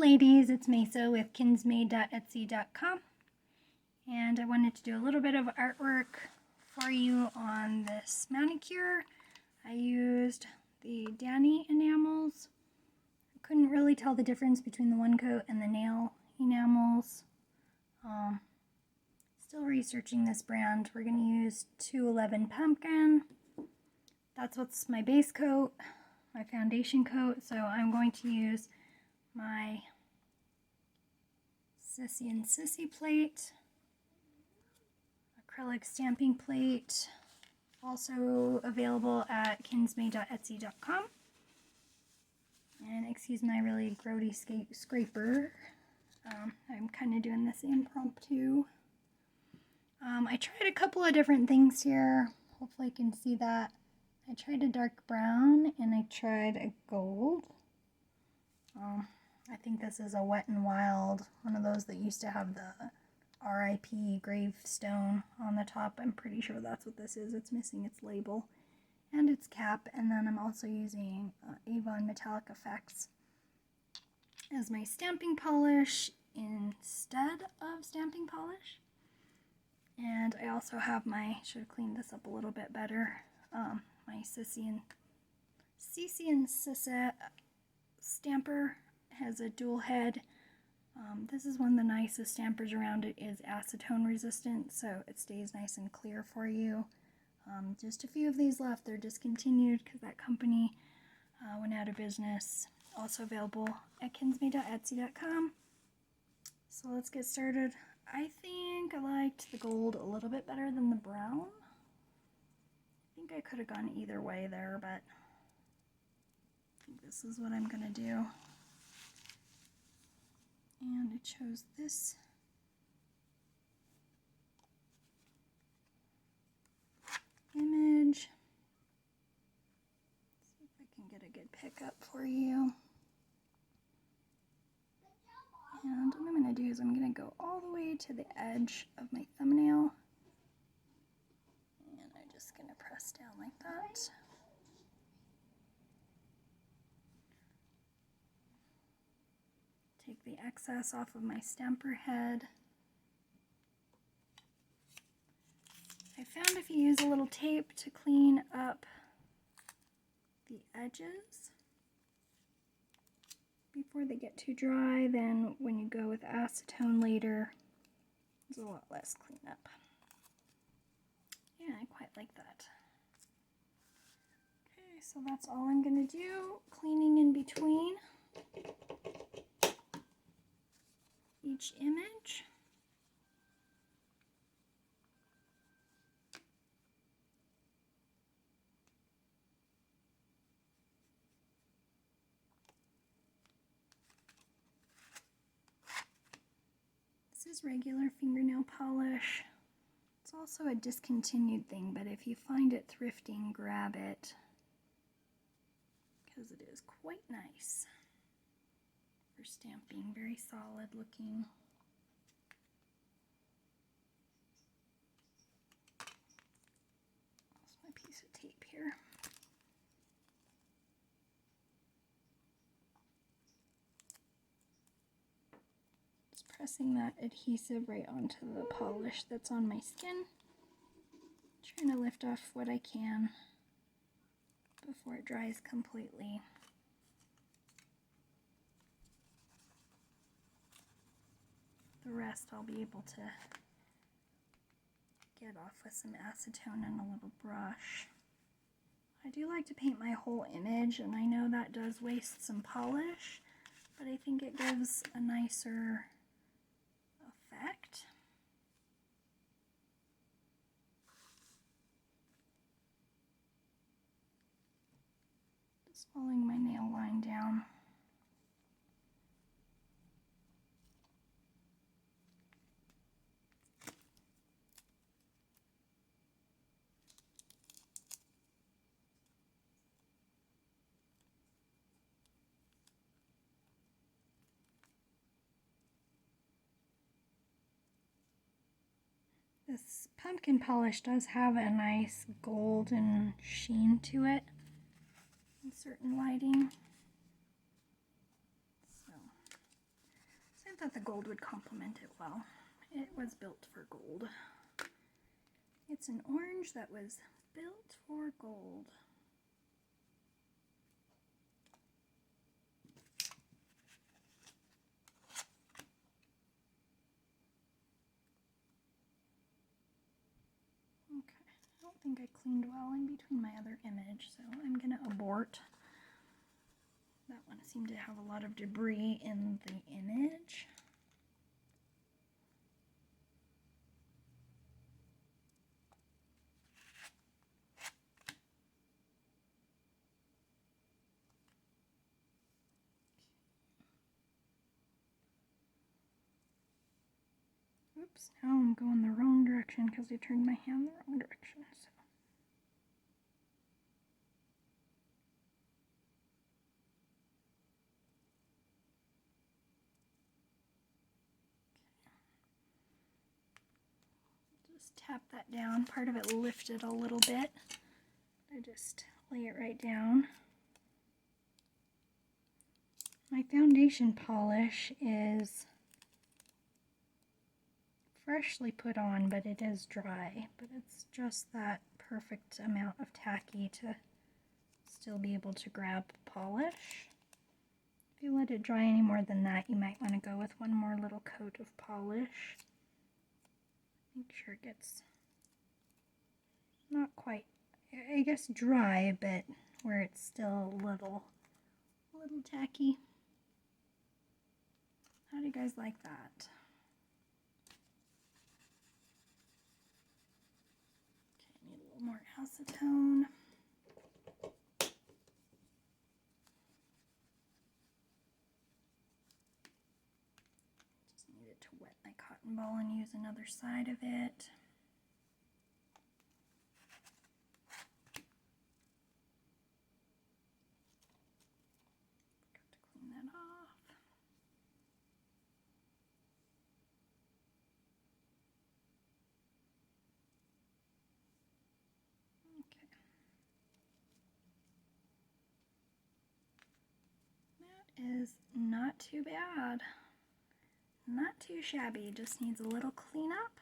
ladies, it's Mesa with kinsmade.etsy.com, and I wanted to do a little bit of artwork for you on this manicure. I used the Dani enamels. I couldn't really tell the difference between the one coat and the nail enamels. Still researching this brand. We're going to use 211 Pumpkin. That's what's my base coat, my foundation coat, so I'm going to use my Cici Sisi plate, acrylic stamping plate, also available at kinsmade.etsy.com. And excuse my really grody scraper. I'm kind of doing this impromptu. I tried a couple of different things here. Hopefully you can see that. I tried a dark brown and I tried a gold. I think this is a Wet n Wild, one of those that used to have the RIP gravestone on the top. I'm pretty sure that's what this is. It's missing its label and its cap. And then I'm also using Avon Metallic Effects as my stamping polish instead of stamping polish. And I also have my, should have cleaned this up a little bit better, my Cici Sisi stamper. Has a dual head. This is one of the nicest stampers around. It is acetone resistant, so it stays nice and clear for you. Just a few of these left. They're discontinued because that company went out of business. Also available at kinsmade.etsy.com. So let's get started. I think I liked the gold a little bit better than the brown. I think I could have gone either way there, but I think this is what I'm going to do. And I chose this image. See if I can get a good pickup for you. And what I'm going to do is I'm going to go all the way to the edge of my thumbnail. And I'm just going to press down like that. Take the excess off of my stamper head. I found if you use a little tape to clean up the edges before they get too dry, then when you go with acetone later, there's a lot less cleanup. Yeah, I quite like that. Okay, so that's all I'm going to do, cleaning in between each image. This is regular fingernail polish. It's also a discontinued thing, but if you find it thrifting, grab it because it is quite nice for stamping. Very solid looking. That's my piece of tape here. Just pressing that adhesive right onto the polish that's on my skin. Trying to lift off what I can before it dries completely. The rest I'll be able to get off with some acetone and a little brush. I do like to paint my whole image, and I know that does waste some polish, but I think it gives a nicer effect. Just following my nail line down. This pumpkin polish does have a nice golden sheen to it in certain lighting. So I thought the gold would complement it well. It was built for gold. It's an orange that was built for gold. Okay, I don't think I cleaned well in between my other image, so I'm gonna abort. That one seemed to have a lot of debris in the image. Oops, now I'm going the wrong direction because I turned my hand the wrong direction. So. Just tap that down. Part of it lifted a little bit. I just lay it right down. My foundation polish is freshly put on, but it is dry. But it's just that perfect amount of tacky to still be able to grab polish. If you let it dry any more than that, you might want to go with one more little coat of polish. Make sure it gets not quite, I guess, dry, but where it's still a little tacky. How do you guys like that? Okay, need a little more acetone. Just needed to wet my cotton ball and use another side of it. Got to clean that off. Okay. That is not too bad. Not too shabby, just needs a little cleanup.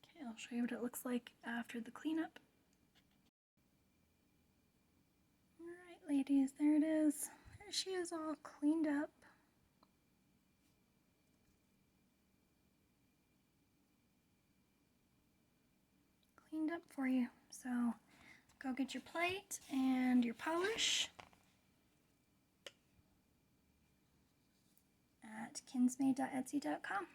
Okay, I'll show you what it looks like after the cleanup. Alright ladies, there it is. There she is, all cleaned up. Cleaned up for you. So go get your plate and your polish at kinsmade.etsy.com.